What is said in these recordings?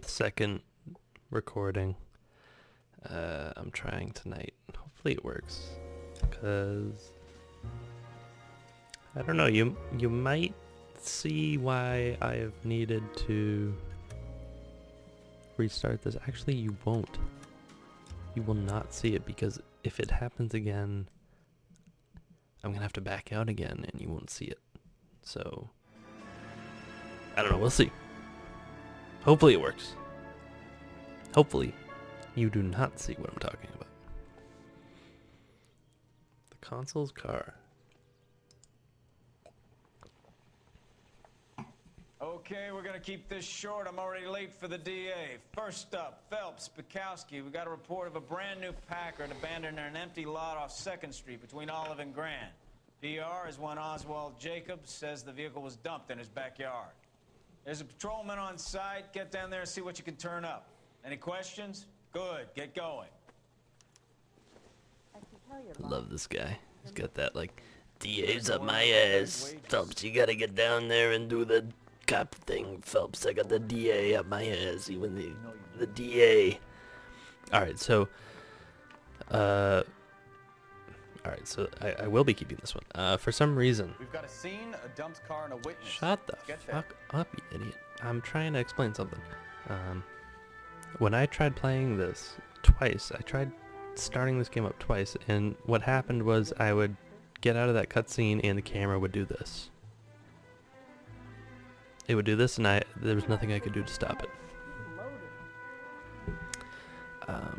Second recording. I'm trying tonight. Hopefully it works. Cause I don't know. You might see why I have needed to restart this. Actually, you won't. You will not see it because if it happens again, I'm gonna have to back out again, and you won't see it. So I don't know. We'll see. Hopefully it works. Hopefully you do not see what I'm talking about. The console's car. Okay, we're gonna keep this short. I'm already late for the DA. First up, Phelps, Bukowski. We got a report of a brand new Packard abandoned in an empty lot off 2nd Street between Olive and Grand. PR is one Oswald Jacobs says the vehicle was dumped in his backyard. There's a patrolman on site. Get down there and see what you can turn up. Any questions? Good, get going. I love this guy. He's got that like, DA's up my ass. Phelps, you gotta get down there and do the cop thing. Phelps, I got the DA up my ass. Even the DA. Alright, so I will be keeping this one. For some reason. We've got a scene, a dumped car, and a witness. Shut the fuck up, you idiot. I'm trying to explain something. When I tried playing this twice, I tried starting this game up twice, and what happened was I would get out of that cutscene and the camera would do this. It would do this, and there was nothing I could do to stop it.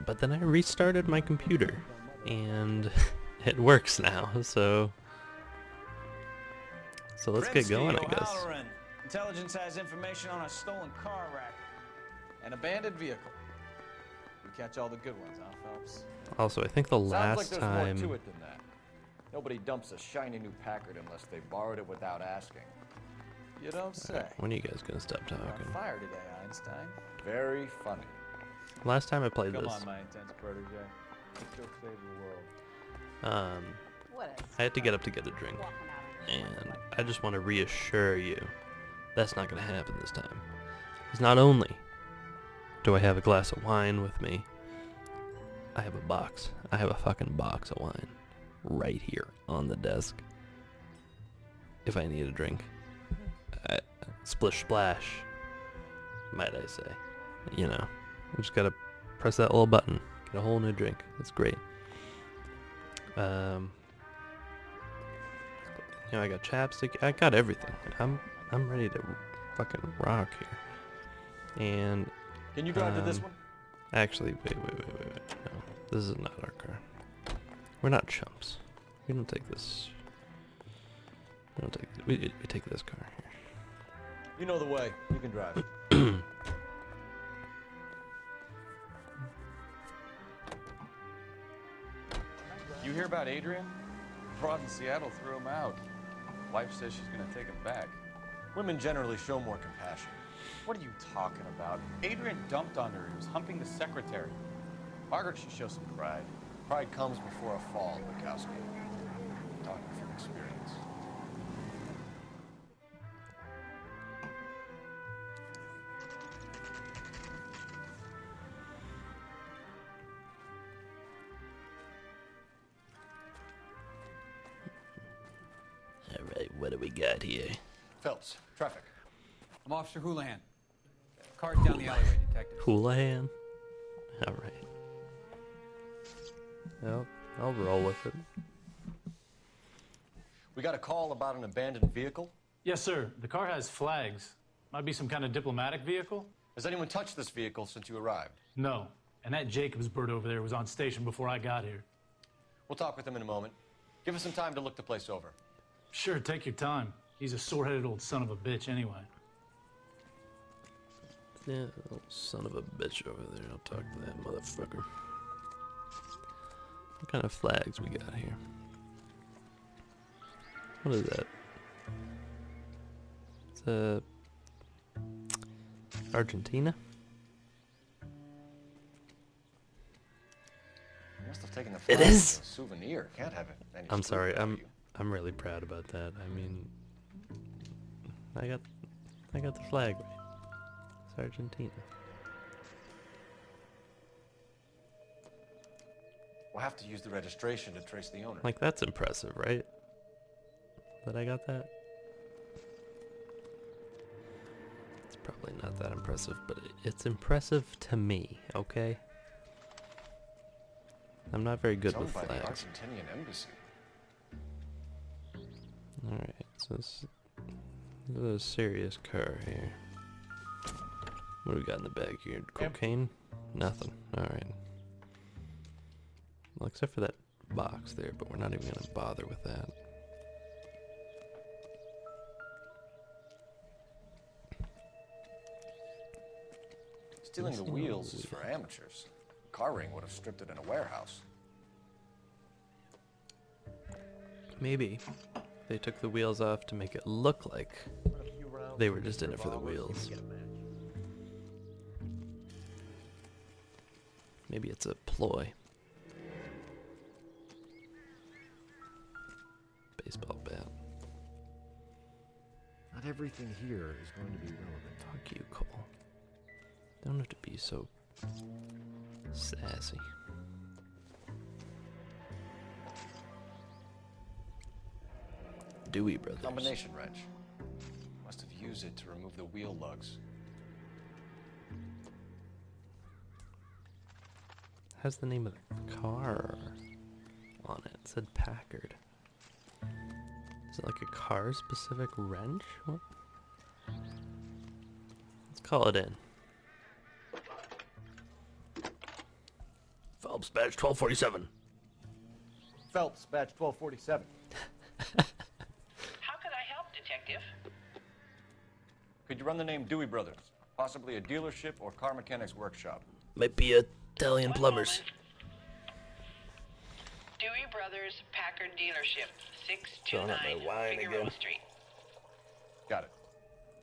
But then I restarted my computer, and it works now, so let's get going, I guess. O'Halloran. Intelligence has information on a stolen car racket. An abandoned vehicle. We catch all the good ones, huh, Phelps? Also, I think the Sounds last like there's time... more to it than that. Nobody dumps a shiny new Packard unless they borrowed it without asking. You don't say. When are you guys gonna stop You're talking? on fire today, Einstein. Very funny. Last time I played Come this, on, my intense protege. Let's go save the world. I had to get up to get a drink, and I just want to reassure you that's not gonna happen this time. Because not only do I have a glass of wine with me, I have a box. I have a fucking box of wine right here on the desk. If I need a drink. Splish splash, might I say. You know, I just gotta press that little button, get a whole new drink. That's great. You know, I got chapstick. I got everything. I'm ready to fucking rock here. And Can you drive to this one? actually, wait. No, this is not our car. We're not chumps. We don't take this. We take this car here. You know the way. You can drive. You hear about Adrian? Fraud in Seattle threw him out. Wife says she's gonna take him back. Women generally show more compassion. What are you talking about? Adrian dumped on her. He was humping the secretary. Margaret should show some pride. Pride comes before a fall, Bukowski. Talking from experience. Alright, what do we got here? Phelps, traffic. I'm Officer Houlihan. Car's down the alleyway, detective. Houlihan? Alright. Well, I'll roll with it. We got a call about an abandoned vehicle. Yes, sir. The car has flags. Might be some kind of diplomatic vehicle? Has anyone touched this vehicle since you arrived? No. And that Jacobs bird over there was on station before I got here. We'll talk with him in a moment. Give us some time to look the place over. Sure, take your time. He's a sore-headed old son of a bitch anyway. Yeah, little son of a bitch over there. I'll talk to that motherfucker. What kind of flags we got here? What is that? It's Argentina? You must have taken the It flag is. as a souvenir. Can't have it. I'm sorry. I'm really proud about that. I mean, I got the flag right. Argentina. We'll have to use the registration to trace the owner. Like, that's impressive, right? That I got that? It's probably not that impressive, but it's impressive to me, okay? I'm not very good It's owned with by the flags. Argentinian embassy. Alright, so this is a serious car here. What do we got in the bag here? Cocaine? Nothing. Alright. Well, except for that box there, but we're not even gonna bother with that. Stealing the wheels is for amateurs. Car ring would have stripped it in a warehouse. Maybe they took the wheels off to make it look like they were just in it for the wheels. Maybe it's a ploy. Baseball bat. Not everything here is going to be relevant. Fuck you, Cole. Don't have to be so sassy. Dewey Brothers. Combination wrench. Must have used it to remove the wheel lugs. Has the name of the car on it. It said Packard. Is it like a car specific wrench? What? Let's call it in. Phelps badge 1247. Phelps, badge 1247. How could I help, Detective? Could you run the name Dewey Brothers? Possibly a dealership or car mechanics workshop. Might be Italian One plumbers. moment. Dewey Brothers Packard Dealership, Filling up my 629 wine Figueroa again. Street. Got it.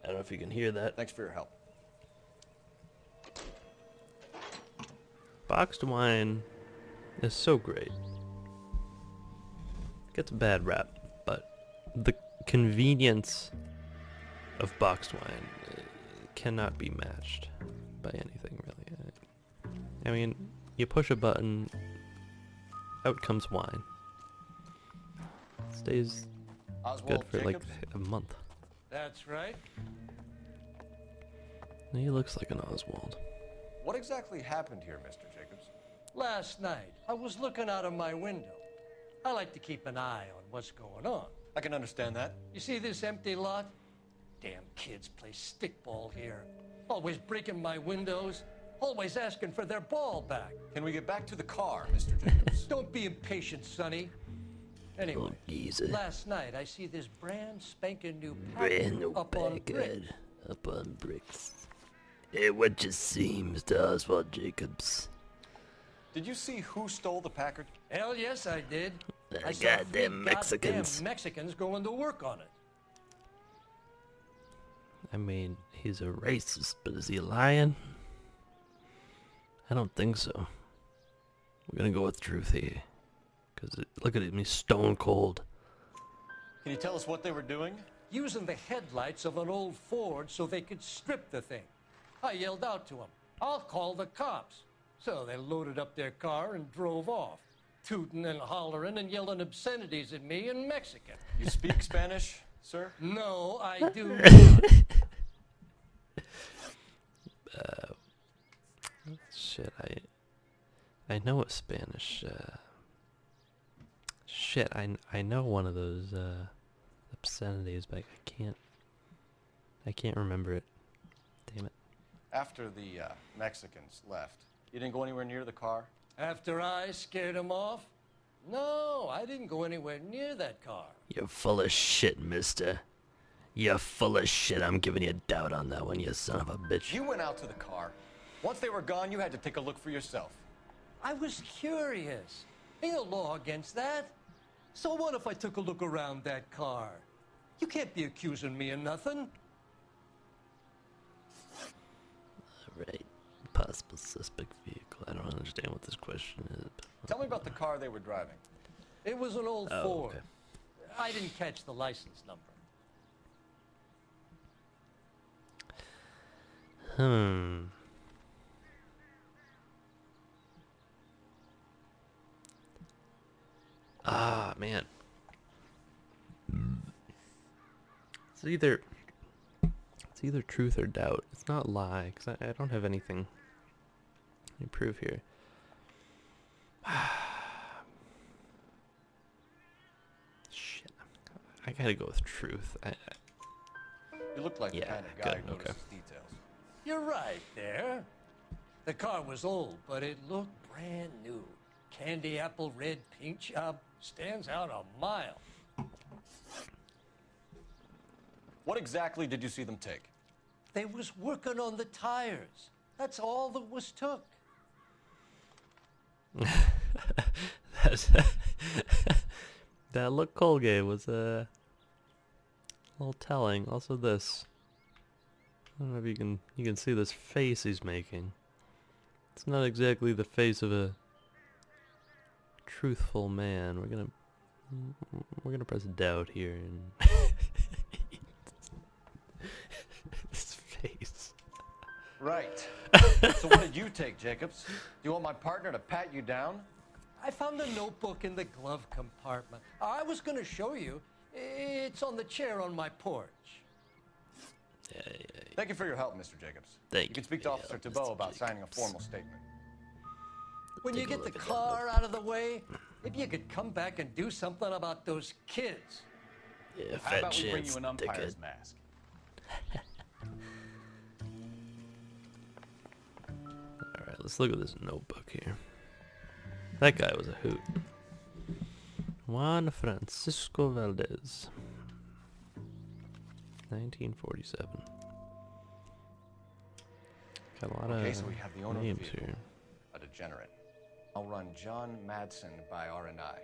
I don't know if you can hear that. Thanks for your help. Boxed wine is so great. Gets a bad rap, but the convenience of boxed wine cannot be matched by anything really. I mean, you push a button, out comes wine. Stays good Oswald for like Jacobs? a month. That's right. He looks like an Oswald. What exactly happened here, Mr. Jacobs? Last night, I was looking out of my window. I like to keep an eye on what's going on. I can understand that. You see this empty lot? Damn kids play stickball here. Always breaking my windows. Always asking for their ball back. Can we get back to the car, Mr. Jacobs? Don't be impatient, Sonny. Anyway, Little geezer. last night I see this brand spanking new Brand new up on brick. Packard up on bricks. Hey, what just seems to Oswald Jacobs? Did you see who stole the Packard? Hell yes, I did. The I saw three goddamn Mexicans. goddamn Mexicans going to work on it. I mean, he's a racist, but is he lying? I don't think so. We're gonna go with truth here. Because look at him, he's stone cold. Can you tell us what they were doing? Using the headlights of an old Ford so they could strip the thing. I yelled out to them, "I'll call the cops." So they loaded up their car and drove off, tooting and hollering and yelling obscenities at me in Mexican. You speak Spanish, sir? No, I do. Shit, I know a Spanish, shit, I know one of those, obscenities, but I can't remember it. Damn it. After the Mexicans left, you didn't go anywhere near the car? After I scared them off? No, I didn't go anywhere near that car. You're full of shit, mister. You're full of shit. I'm giving you a doubt on that one, you son of a bitch. You went out to the car. Once they were gone, you had to take a look for yourself. I was curious. Ain't no law against that. So what if I took a look around that car? You can't be accusing me of nothing. Alright. Possible suspect vehicle. I don't understand what this question is. But Tell me about the car they were driving. It was an old Oh, Ford. okay. I didn't catch the license number. Ah, man. It's either truth or doubt. It's not lie, because I don't have anything to prove here. Shit. I gotta go with truth. You look like the Yeah, kind of guy good, who okay. notices details. You're right there. The car was old, but it looked brand new. Candy apple red paint job stands out a mile. What exactly did you see them take? They was working on the tires. That's all that was took. That look Colgate was a little telling. Also this. I don't know if you can see this face he's making. It's not exactly the face of a truthful man. We're gonna press doubt here and his face. Right. So what did you take, Jacobs? Do you want my partner to pat you down? I found a notebook in the glove compartment. I was going to show you. It's on the chair on my porch. Yeah. Thank you for your help, Mr. Jacobs. Thank You can you speak for to your Officer help, Thibault Mr. about signing a Jacobs. formal statement. When you Take a get the look at that car out of the way, maybe you could come back and do something about those kids. Yeah, How fat about we bring chance, you an umpire's dickhead. mask? Alright, let's look at this notebook here. That guy was a hoot. Juan Francisco Valdez. 1947. Got a lot Okay, of so we have the owner of the names vehicle. here. A degenerate. I'll run John Madsen by R&I.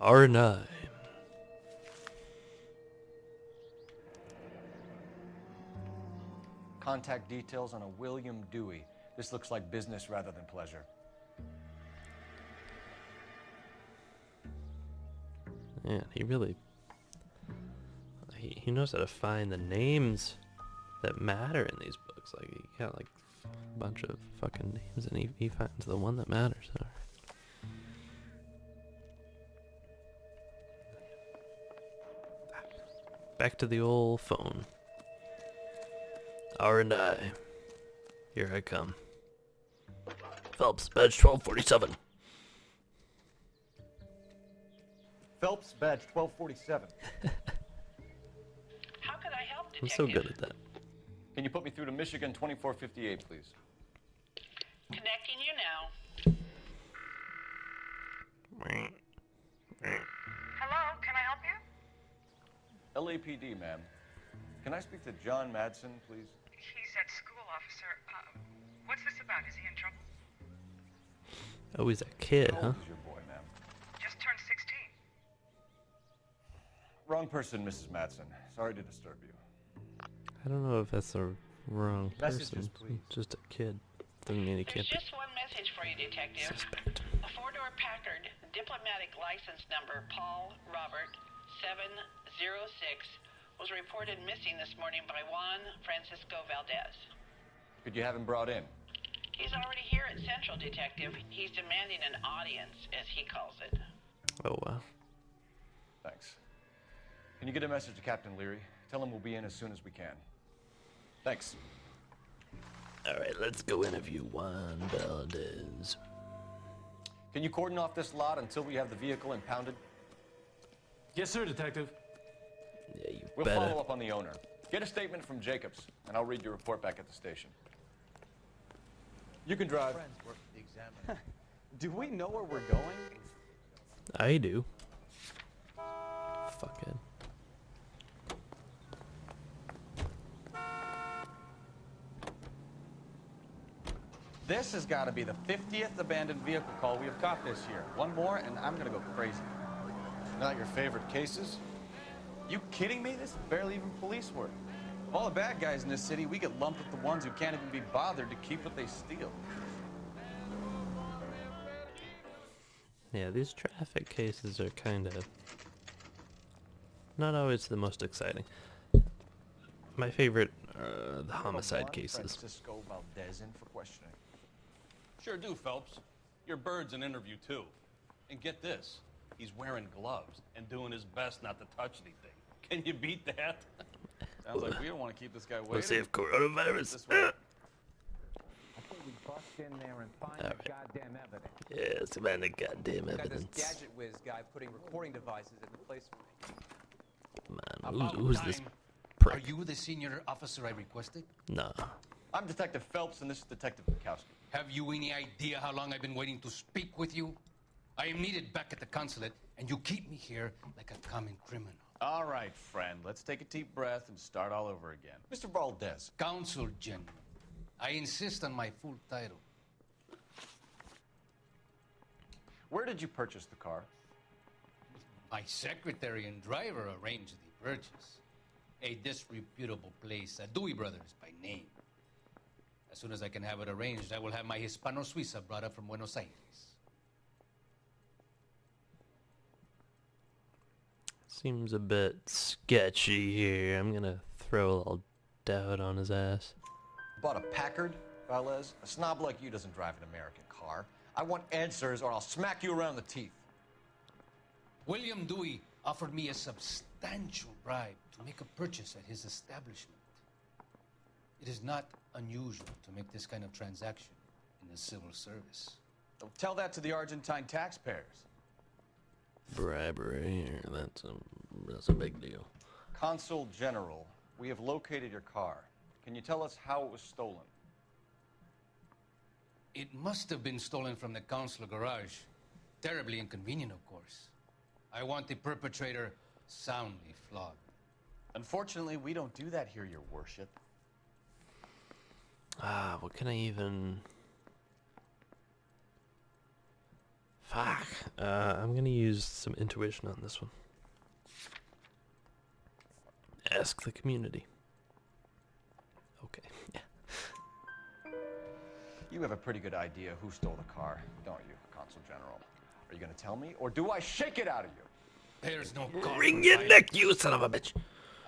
R&I. Contact details on a William Dewey. This looks like business rather than pleasure. Man, he really... He knows how to find the names that matter in these books. Like, he got like a bunch of fucking names and he finds the one that matters. All right. Back to the old phone. R&I. Here I come. Phelps, badge 1247. Phelps, badge 1247. How can I help, I'm Detective? so good at that. Can you put me through to Michigan 2458, please? Connecting you now. Hello, can I help you? LAPD, ma'am. Can I speak to John Madsen, please? He's at school, officer. What's this about? Is he in trouble? Oh, he's a kid, How huh? old is your boy, ma'am? Just turned 16. Wrong person, Mrs. Madsen. Sorry to disturb you. I don't know if that's the wrong Messages, person. please. Just a kid. Doesn't mean he There's can't be just one message for you, Detective. suspect. A four-door Packard, diplomatic license number Paul Robert 706, was reported missing this morning by Juan Francisco Valdez. Could you have him brought in? He's already here at Central, Detective. He's demanding an audience, as he calls it. Oh, wow. Thanks. Can you get a message to Captain Leary? Tell him we'll be in as soon as we can. Thanks. Alright, let's go interview Juan Valdez. Can you cordon off this lot until we have the vehicle impounded? Yes, sir, Detective. Yeah, you We'll better. follow up on the owner. Get a statement from Jacobs, and I'll read your report back at the station. You can drive. Do we know where we're going? I do. Fuckhead. This has got to be the 50th abandoned vehicle call we have caught this year. One more, and I'm going to go crazy. Not your favorite cases? You kidding me? This is barely even police work. Of all the bad guys in this city, we get lumped with the ones who can't even be bothered to keep what they steal. Yeah, these traffic cases are kind of not always the most exciting. My favorite the homicide cases. Francisco Valdez in for questioning. Sure do, Phelps. Your bird's an interview, too. And get this, he's wearing gloves and doing his best not to touch anything. Can you beat that? Sounds like we don't want to keep this guy waiting. Let's see if coronavirus. This way. I think we bust in there and find the goddamn evidence. Yes, man, the goddamn Got this evidence. gadget whiz guy putting recording devices in the place for me. Man, who's this Are prick? you the senior officer I requested? Nah. I'm Detective Phelps, and this is Detective Bukowski. Have you any idea how long I've been waiting to speak with you? I am needed back at the consulate, and you keep me here like a common criminal. All right, friend, let's take a deep breath and start all over again. Mr. Valdez. Consul General. I insist on my full title. Where did you purchase the car? My secretary and driver arranged the purchase. A disreputable place, Dewey Brothers by name. As soon as I can have it arranged, I will have my Hispano Suiza brought up from Buenos Aires. Seems a bit sketchy here. I'm gonna throw a little doubt on his ass. Bought a Packard, Valdez? A snob like you doesn't drive an American car. I want answers or I'll smack you around the teeth. William Dewey offered me a substantial bribe to make a purchase at his establishment. It is not unusual to make this kind of transaction in the civil service. Tell that to the Argentine taxpayers. Bribery here. That's a big deal. Consul General, we have located your car. Can you tell us how it was stolen? It must have been stolen from the consular garage. Terribly inconvenient, of course. I want the perpetrator soundly flogged. Unfortunately, we don't do that here, your worship. What can I even... Fuck. I'm gonna use some intuition on this one. Ask the community. Okay, yeah. You have a pretty good idea who stole the car, don't you, Consul General? Are you gonna tell me, or do I shake it out of you? There's no car. Wring your neck, you son of a bitch!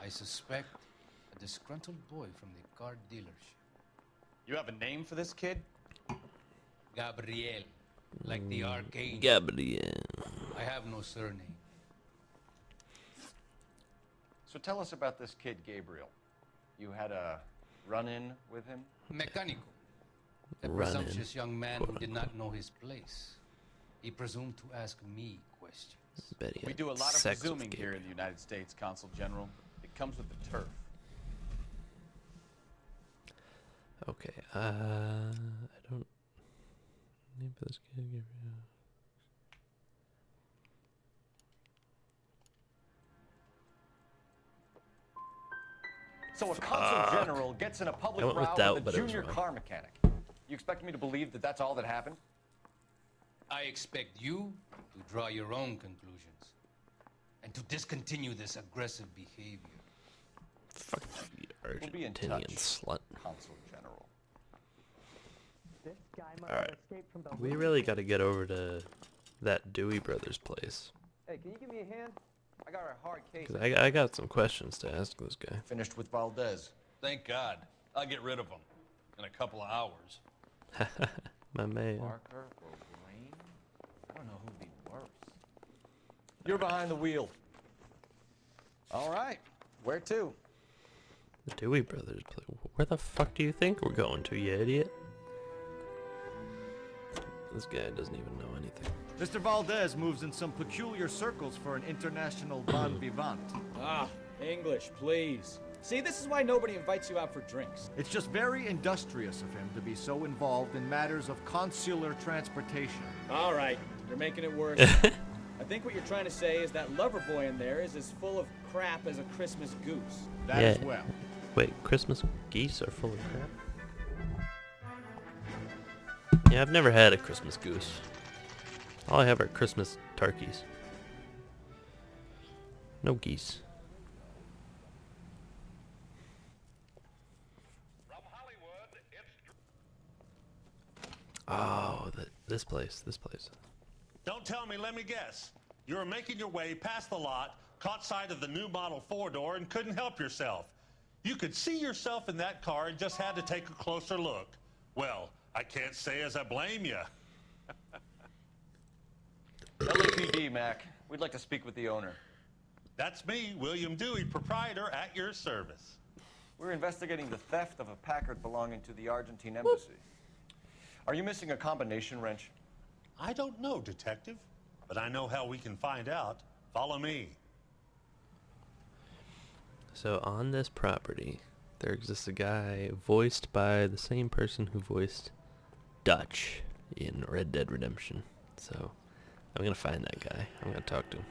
I suspect a disgruntled boy from the car dealership. You have a name for this kid? Gabriel, like the archangel. Gabriel. I have no surname. So tell us about this kid, Gabriel. You had a run-in with him? Mecánico. A Run-in, presumptuous young man who did not know his place. He presumed to ask me questions. We do a lot of presuming here in the United States, Consul General. It comes with the turf. Okay, I don't... Name for this kid, Gabriel. So a Consul General gets in a public row with a junior car mechanic. You expect me to believe that that's all that happened? I expect you to draw your own conclusions and to discontinue this aggressive behavior. Fuck you, We'll be in Argentinian touch, slut. Consul General. Alright, we really gotta get over to that Dewey Brothers place. Hey, can you give me a hand? I got a hard case. 'Cause I got some questions to ask this guy. Finished with Valdez. Thank God. I'll get rid of him in a couple of hours. My man. Parker or Blaine? I don't know who'd be worse. You're behind the wheel. All right. Where to? The Dewey Brothers place. Where the fuck do you think we're going to, you idiot? This guy doesn't even know anything. Mr. Valdez moves in some peculiar circles for an international bon vivant. Ah, English, please. See, this is why nobody invites you out for drinks. It's just very industrious of him to be so involved in matters of consular transportation. All right, you're making it worse. I think what you're trying to say is that lover boy in there is as full of crap as a Christmas goose. That as well. Wait, Christmas geese are full of crap? Yeah, I've never had a Christmas goose. All I have are Christmas turkeys. No geese. Oh, this place. Don't tell me, let me guess. You were making your way past the lot, caught sight of the new model 4-door, and couldn't help yourself. You could see yourself in that car and just had to take a closer look. Well, I can't say as I blame you. LAPD, Mac. We'd like to speak with the owner. That's me, William Dewey, proprietor, at your service. We're investigating the theft of a Packard belonging to the Argentine embassy. Are you missing a combination wrench? I don't know, Detective, but I know how we can find out. Follow me. So on this property, there exists a guy voiced by the same person who voiced Dutch in Red Dead Redemption. So I'm going to find that guy. I'm going to talk to him.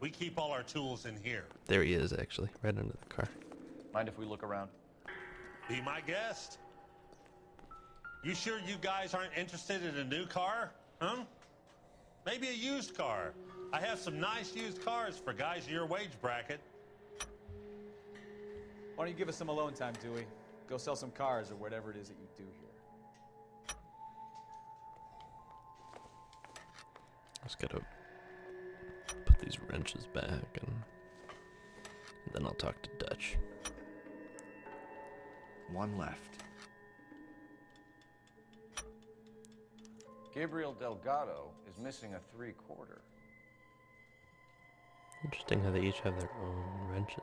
We keep all our tools in here. There he is, actually, right under the car. Mind if we look around? Be my guest. You sure you guys aren't interested in a new car? Huh? Maybe a used car. I have some nice used cars for guys in your wage bracket. Why don't you give us some alone time, Dewey? Go sell some cars or whatever it is that you do here. Just gotta put these wrenches back and then I'll talk to Dutch. One left. Gabriel Delgado is missing a 3/4. Interesting how they each have their own wrenches.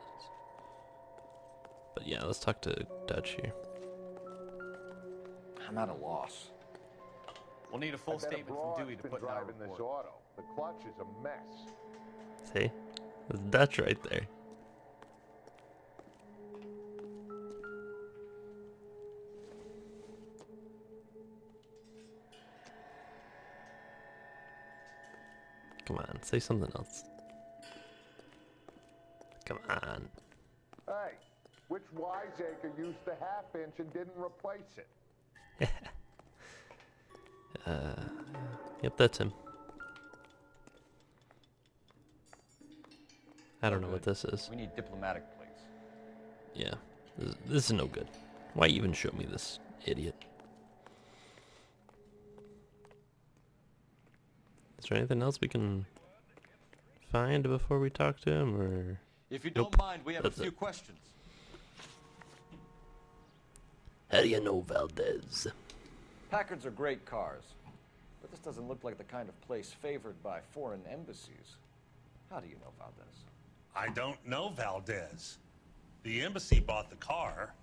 But yeah, let's talk to Dutch here. I'm at a loss. We'll need a full statement from Dewey to put in our report. This auto. The clutch is a mess. See? That's Dutch right there. Come on, say something else. Come on. Hey, which wiseacre used the half-inch and didn't replace it? Yep, that's him. I don't know what this is. We need diplomatic plates. Yeah, this is no good. Why even show me this idiot? Is there anything else we can find before we talk to him, or? If you Nope. don't mind, we have That's a few it. questions. How do you know Valdez? Packards are great cars, but this doesn't look like the kind of place favored by foreign embassies. How do you know Valdez? I don't know Valdez. The embassy bought the car.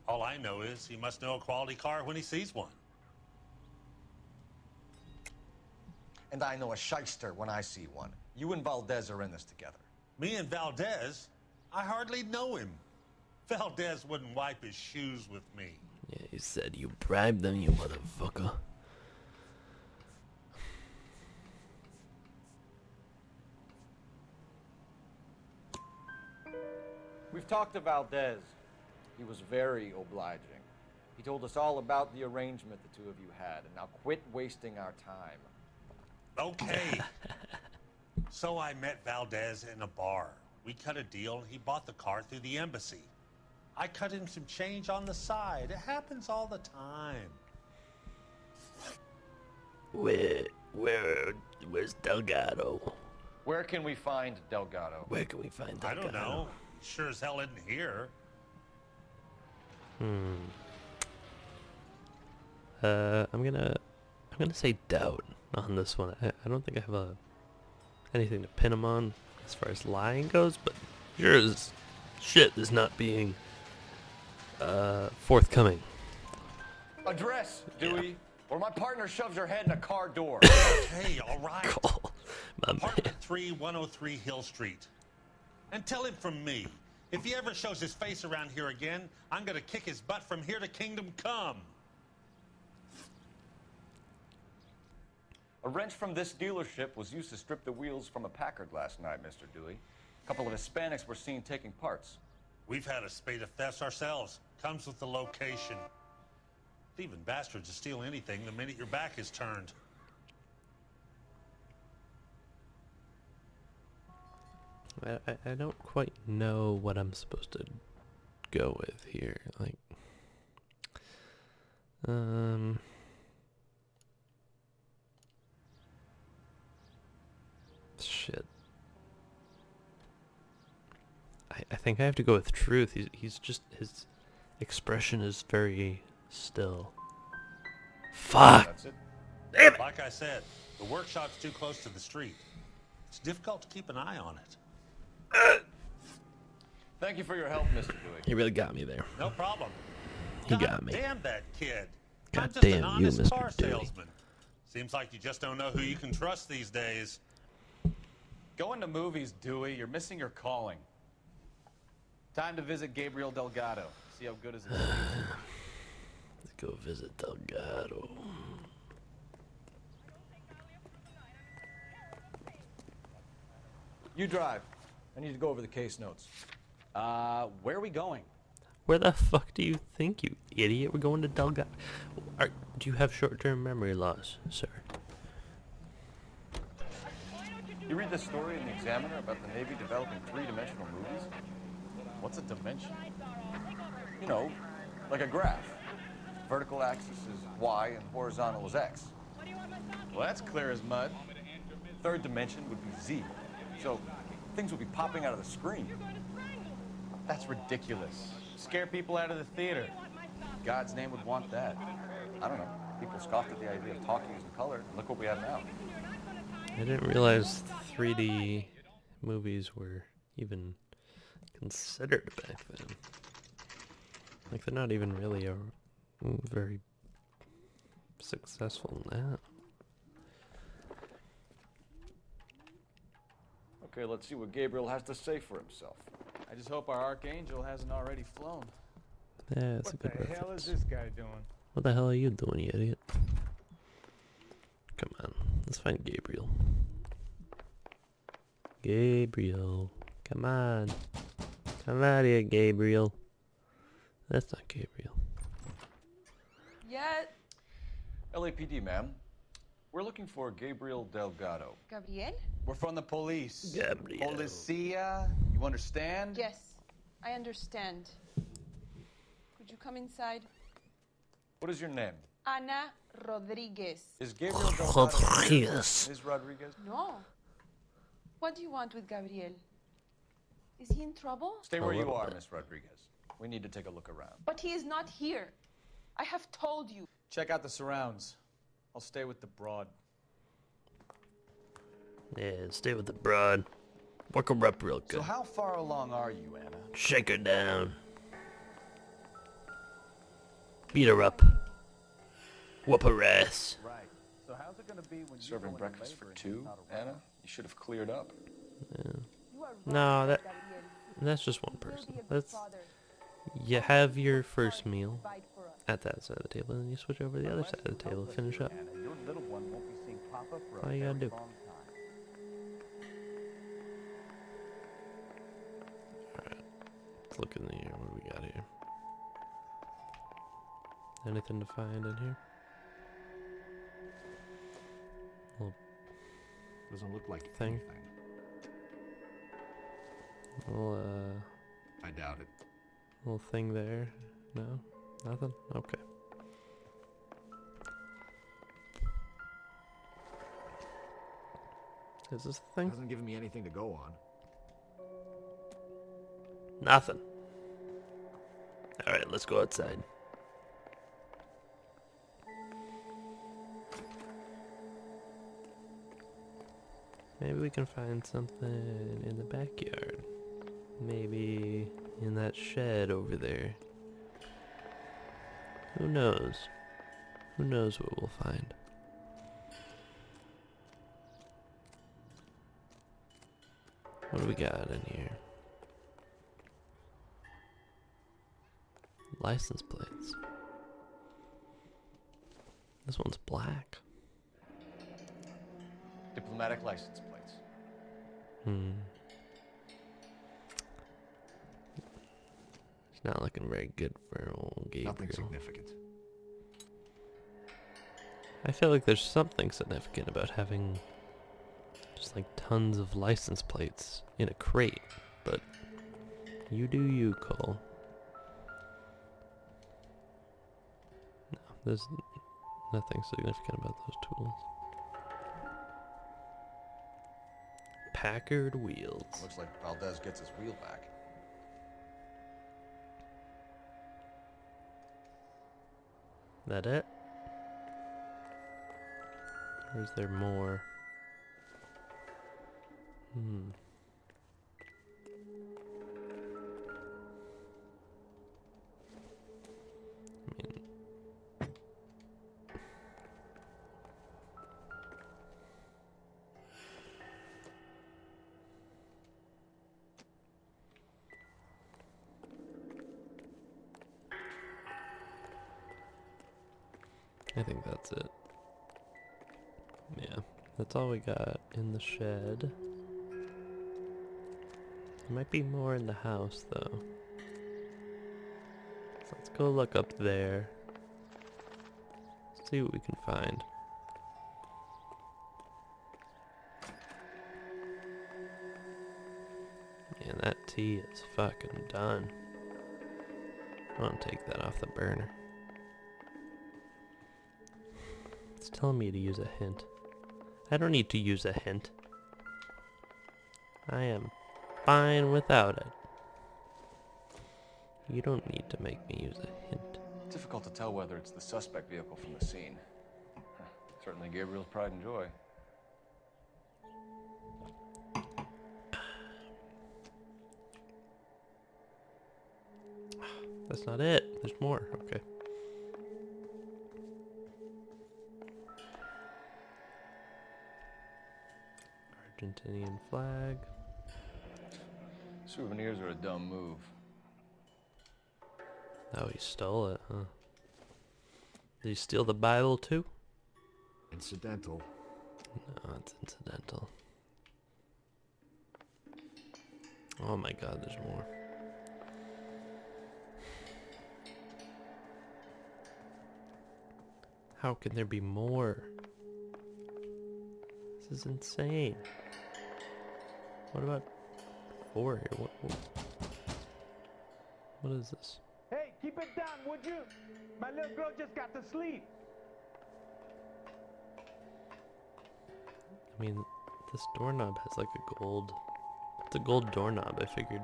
All I know is he must know a quality car when he sees one. And I know a shyster when I see one. You and Valdez are in this together. Me and Valdez? I hardly know him. Valdez wouldn't wipe his shoes with me. Yeah, he said you bribed them, you motherfucker. We've talked to Valdez. He was very obliging. He told us all about the arrangement the two of you had, and now quit wasting our time. Okay. So I met Valdez in a bar. We cut a deal and he bought the car through the embassy. I cut him some change on the side. It happens all the time. Where's Delgado? Where can we find Delgado? Where can we find I Delgado? don't know. Sure as hell isn't here. I'm gonna say doubt on this one. I don't think I have anything to pin him on as far as lying goes, but sure as shit is not being forthcoming. Address, Dewey, or my partner shoves your head in a car door. Okay, all right. Call my Apartment 3, 103 Hill Street. And tell him from me, if he ever shows his face around here again, I'm gonna kick his butt from here to Kingdom Come. A wrench from this dealership was used to strip the wheels from a Packard last night, Mr. Dewey. A couple of Hispanics were seen taking parts. We've had a spate of thefts ourselves. Comes with the location. Thieving bastards will steal anything the minute your back is turned. I don't quite know what I'm supposed to go with here. Like, shit. I think I have to go with truth. He's just, his expression is very still. Fuck! That's it. Damn it! Like I said, the workshop's too close to the street. It's difficult to keep an eye on it. Thank you for your help, Mr. Dewey. He really got me there. No problem. He got me. Damn that kid. God I'm just an damn you, honest Mr. car Dewey. salesman. Seems like you just don't know who you can trust these days. Going to movies, Dewey. You're missing your calling. Time to visit Gabriel Delgado. See how good his excuse is. Let's go visit Delgado. You drive. I need to go over the case notes. Where are we going? Where the fuck do you think, you idiot? We're going to Delgado. Do you have short-term memory loss, sir? You read this story in the Examiner about the Navy developing three-dimensional movies? What's a dimension? You know, like a graph. Vertical axis is Y and horizontal is X. Well, that's clear as mud. Third dimension would be Z. So things would be popping out of the screen. That's ridiculous. Scare people out of the theater. God's name would want that. I don't know. People scoffed at the idea of talkies in color. And look what we have now. I didn't realize 3D movies were even considered back then. Like, they're not even really very successful now. Okay, let's see what Gabriel has to say for himself. I just hope our Archangel hasn't already flown. Yeah, that's a good What the hell reference. is this guy doing? What the hell are you doing, you idiot? Come on, let's find Gabriel. Gabriel, come on. Come out here, Gabriel. That's not Gabriel. Yeah, LAPD, ma'am. We're looking for Gabriel Delgado. Gabriel? We're from the police. Gabriel. Policia, you understand? Yes, I understand. Could you come inside? What is your name? Ana Rodriguez. Is Gabriel Delgado Rodriguez. Ms. Rodriguez? No. What do you want with Gabriel? Is he in trouble? Stay where you are, Miss Rodriguez. We need to take a look around. But he is not here. I have told you. Check out the surrounds. I'll stay with the broad. Yeah, stay with the broad. Work her up real good. So how far along are you, Anna? Shake her down. Beat her up. Whoop her ass. Right. So how's it gonna be when serving breakfast for two, Anna? You should have cleared up. Yeah. No, that's just one person. You have your first meal at that side of the table, and then you switch over to the other side of the table to finish up. Your little one won't be seeing Papa for All you gotta do. Alright, let's look in the air. What do we got here? Anything to find in here? Little Doesn't look like thing. anything. Little, I doubt it. little thing there. No? Nothing? Okay. Is this the thing? Hasn't given me anything to go on. Nothing. Alright, let's go outside. Maybe we can find something in the backyard. Maybe in that shed over there. Who knows? Who knows what we'll find? What do we got in here? License plates. This one's black. Diplomatic license plates. Hmm. It's not looking very good for old Gabriel. Nothing significant. I feel like there's something significant about having just like tons of license plates in a crate, but you do you, Cole. No, there's nothing significant about those tools. Packard wheels. Looks like Valdez gets his wheel back. That it? Or is there more? I mean, I think that's it. Yeah, that's all we got in the shed. There might be more in the house, though. So let's go look up there. See what we can find. Man, that tea is fucking done. I want to take that off the burner. It's telling me to use a hint. I don't need to use a hint. I am fine without it. You don't need to make me use a hint. Difficult to tell whether it's the suspect vehicle from the scene. Certainly Gabriel's pride and joy. That's not it. There's more. Okay. Argentinian flag. Souvenirs are a dumb move. Oh, he stole it, huh? Did he steal the Bible too? Incidental. No, it's incidental. Oh my god, there's more. How can there be more? This is insane. What about 4 here? What is this? Hey, keep it down, would you? My little girl just got to sleep. I mean, this doorknob has like a gold... It's a gold doorknob, I figured.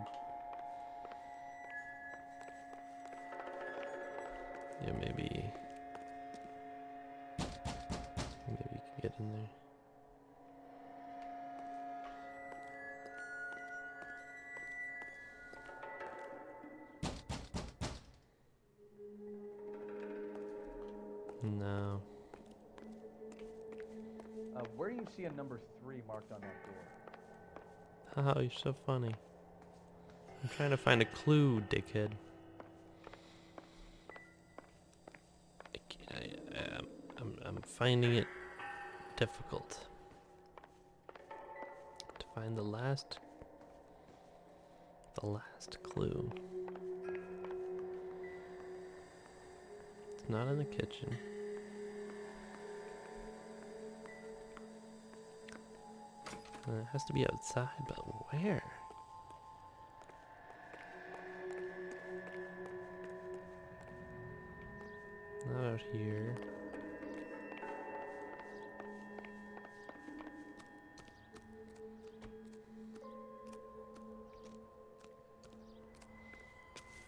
Yeah, maybe... Maybe you can get in there. No. Where do you see a number 3 marked on that door? Haha, you're so funny. I'm trying to find a clue, dickhead. I'm finding it difficult to find the last clue. It's not in the kitchen. It has to be outside, but where? Not out here.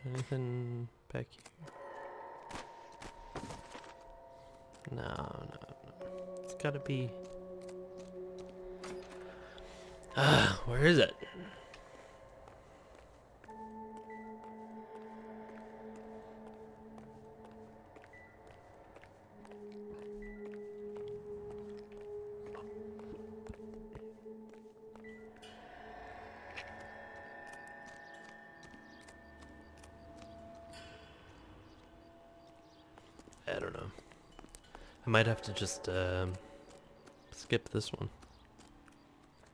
Anything back here? No. It's gotta be... where is it? I don't know. I might have to just skip this one.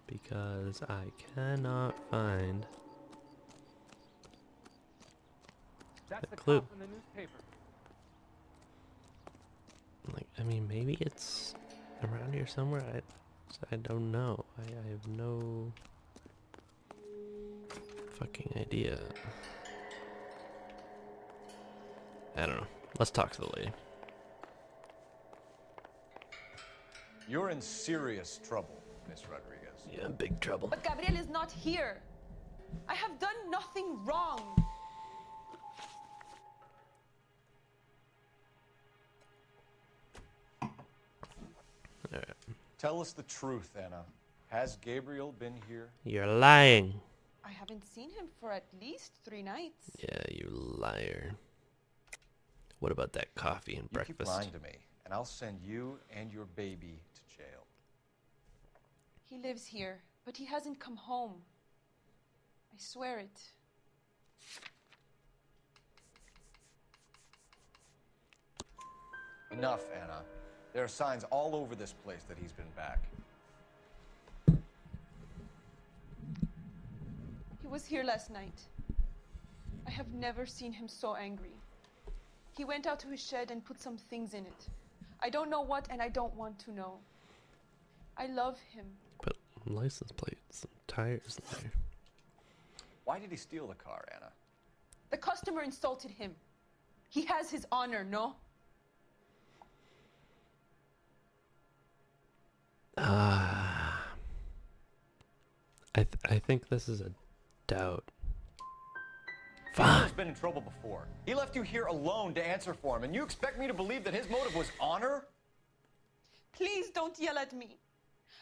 Because I cannot find the clue. Cop in the newspaper. Like, I mean, maybe it's around here somewhere. I don't know. I have no fucking idea. I don't know. Let's talk to the lady. You're in serious trouble, Miss Rodriguez. Yeah, big trouble. But Gabriel is not here. I have done nothing wrong. Tell us the truth, Anna. Has Gabriel been here? You're lying. I haven't seen him for at least 3 nights. Yeah, you liar. What about that coffee and breakfast? You keep lying to me, and I'll send you and your baby to jail. He lives here, but he hasn't come home. I swear it. Enough, Anna. There are signs all over this place that he's been back. He was here last night. I have never seen him so angry. He went out to his shed and put some things in it. I don't know what, and I don't want to know. I love him. But license plates and tires in there. Why did he steal the car, Anna? The customer insulted him. He has his honor, no? I think this is a doubt. He's been in trouble before. He left you here alone to answer for him, and you expect me to believe that his motive was honor? Please don't yell at me.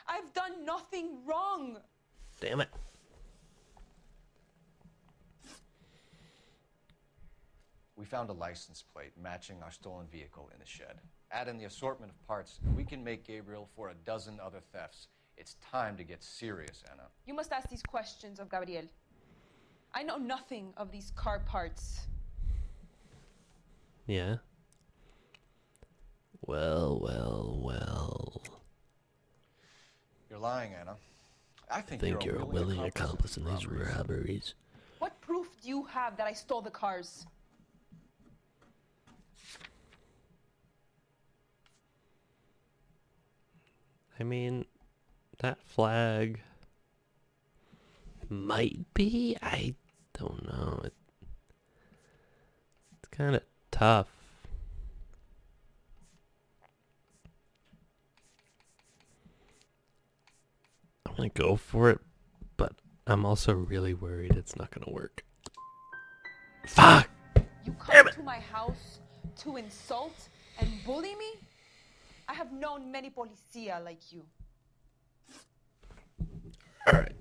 I've done nothing wrong. Damn it. We found a license plate matching our stolen vehicle in the shed. Add in the assortment of parts, and we can make Gabriel for a dozen other thefts. It's time to get serious, Anna. You must ask these questions of Gabriel. I know nothing of these car parts. Yeah. Well. You're lying, Anna. I think you're a willing accomplice in these robberies. What proof do you have that I stole the cars? I mean, that flag might be. I don't know. It's kind of tough. I'm gonna go for it, but I'm also really worried it's not gonna work. Fuck! You come to my house to insult and bully me? I have known many policia like you. Alright.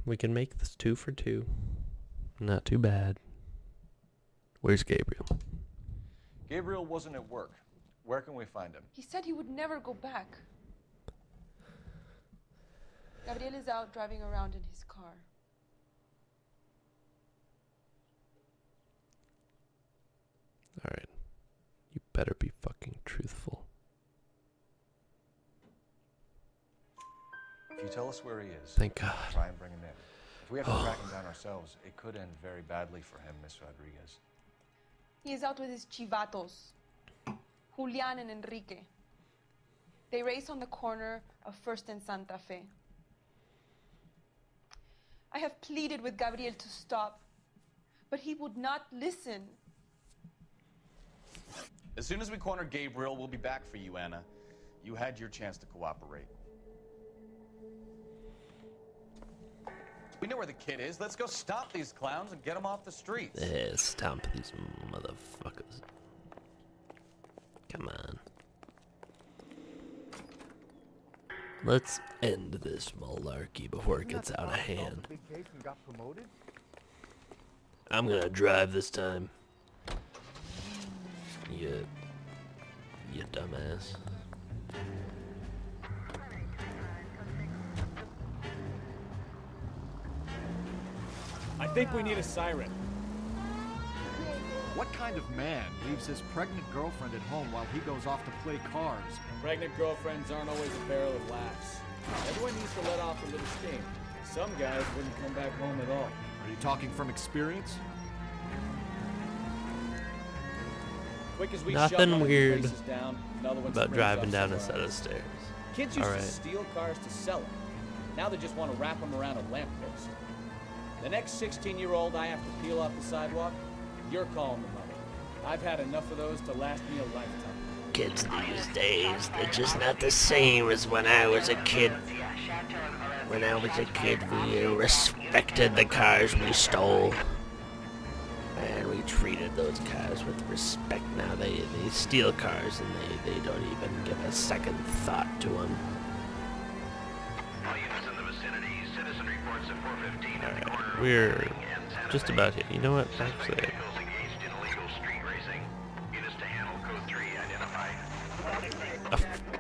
We can make this 2 for 2. Not too bad. Where's Gabriel? Gabriel wasn't at work. Where can we find him? He said he would never go back. Gabriel is out driving around in his car. Alright. You better be fucking truthful. If you tell us where he is, thank God. Try and bring him in. If we have to track him down ourselves, it could end very badly for him, Miss Rodriguez. He is out with his chivatos, Julian and Enrique. They race on the corner of First and Santa Fe. I have pleaded with Gabriel to stop, but he would not listen. As soon as we corner Gabriel, we'll be back for you, Anna. You had your chance to cooperate. We know where the kid is. Let's go stop these clowns and get them off the streets. Yeah, stomp these motherfuckers. Come on. Let's end this malarkey before it gets out of hand. I'm gonna drive this time. You dumbass. I think we need a siren. What kind of man leaves his pregnant girlfriend at home while he goes off to play cards? Pregnant girlfriends aren't always a barrel of laughs. Everyone needs to let off a little steam. Some guys wouldn't come back home at all. Are you talking from experience? Quick as we Nothing weird down, about driving down a set of stairs. Kids used to steal cars to sell them. Now they just want to wrap them around a lamppost. The next 16-year-old I have to peel off the sidewalk, you're calling the money. I've had enough of those to last me a lifetime. Kids these days, they're just not the same as when I was a kid. When I was a kid, we respected the cars we stole. And we treated those cars with respect. Now they steal cars and they don't even give a second thought to them. Alright, we're just about here. You know what? Actually,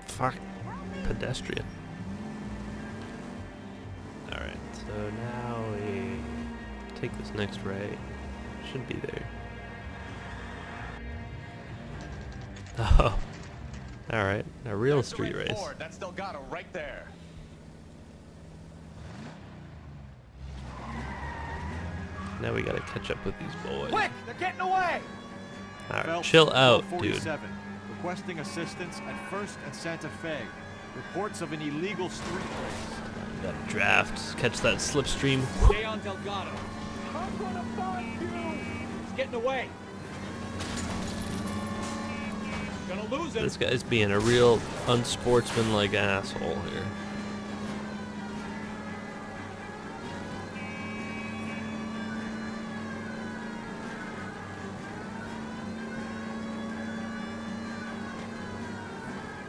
fuck. Pedestrian. Alright, so now we take this next right. Should be there. Oh. Alright, a real street race. Ford. That's Delgado right there. Now we gotta catch up with these boys. Quick! They're getting away! Alright, Phelps, chill out, dude. 47, requesting assistance at 1st and Santa Fe. Reports of an illegal street race. Gotta draft, catch that slipstream. Stay on Delgado. I'm gonna find you! He's getting away. Gonna lose him. This guy's being a real unsportsmanlike asshole here.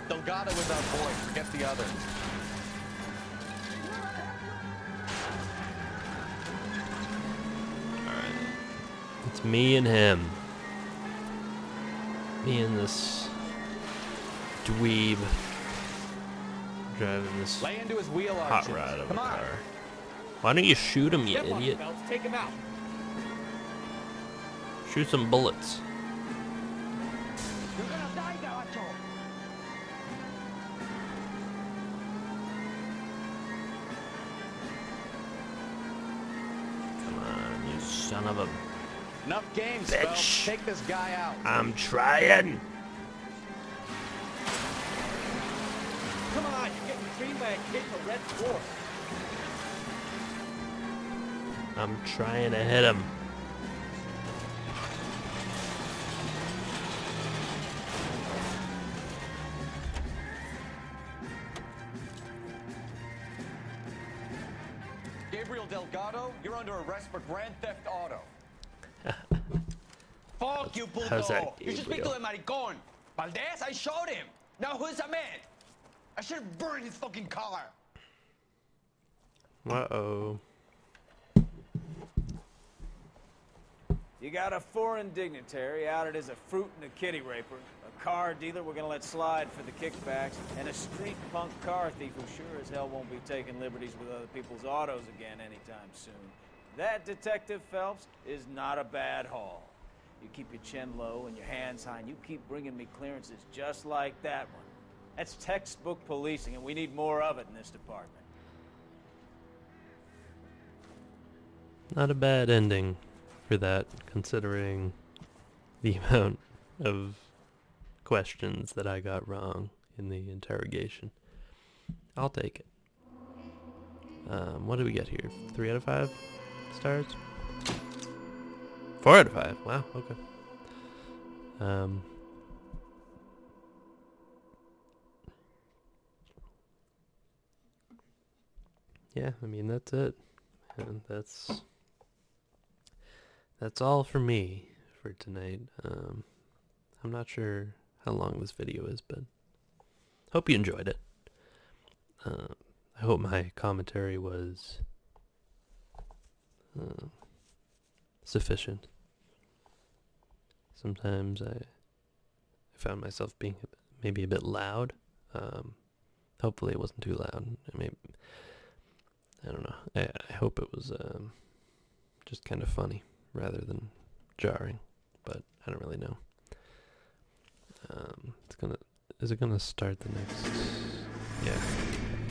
Delgado is our boy. Forget the others. Alright. It's me and him. Me and this dweeb driving this Lay into his wheel hot arches. rod of a Come on. car. Why don't you shoot him, you Step on idiot? him, Phelps. Take him out. Shoot some bullets. You're gonna die, Gaucho. Come on, you son of a... Enough games, Bitch. Phelps. Take this guy out. I'm trying. Come on, you're getting three-leg hit in the red floor. I'm trying to hit him. Gabriel Delgado, you're under arrest for grand theft auto. Fuck you, puto. How's that, You should speak to Gabriel? the maricon. Valdez, I showed him. Now who's the man? I should have burned his fucking car. Uh-oh. You got a foreign dignitary outed as a fruit and a kitty raper, a car dealer we're gonna let slide for the kickbacks, and a street punk car thief who sure as hell won't be taking liberties with other people's autos again anytime soon. That, Detective Phelps, is not a bad haul. You keep your chin low and your hands high, and you keep bringing me clearances just like that one. That's textbook policing, and we need more of it in this department. Not a bad ending for that, considering the amount of questions that I got wrong in the interrogation. I'll take it. What do we get here? 3 out of 5 stars? 4 out of 5. Wow, okay. Yeah, I mean, that's it. And that's all for me for tonight. I'm not sure how long this video is, but hope you enjoyed it. I hope my commentary was sufficient. Sometimes I found myself being maybe a bit loud. Hopefully it wasn't too loud. I don't know. I hope it was just kind of funny rather than jarring, but I don't really know. Is it gonna start the next? Yeah.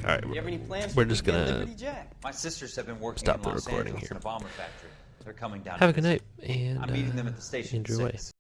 All right. You have any plans We're for just weekend, gonna Liberty Jack? My sisters have been working stop in the Los recording Angeles here. in a bomber factory. They're coming down. Have to a good visit. night, and I'm meeting them at the station. enjoy. at 6.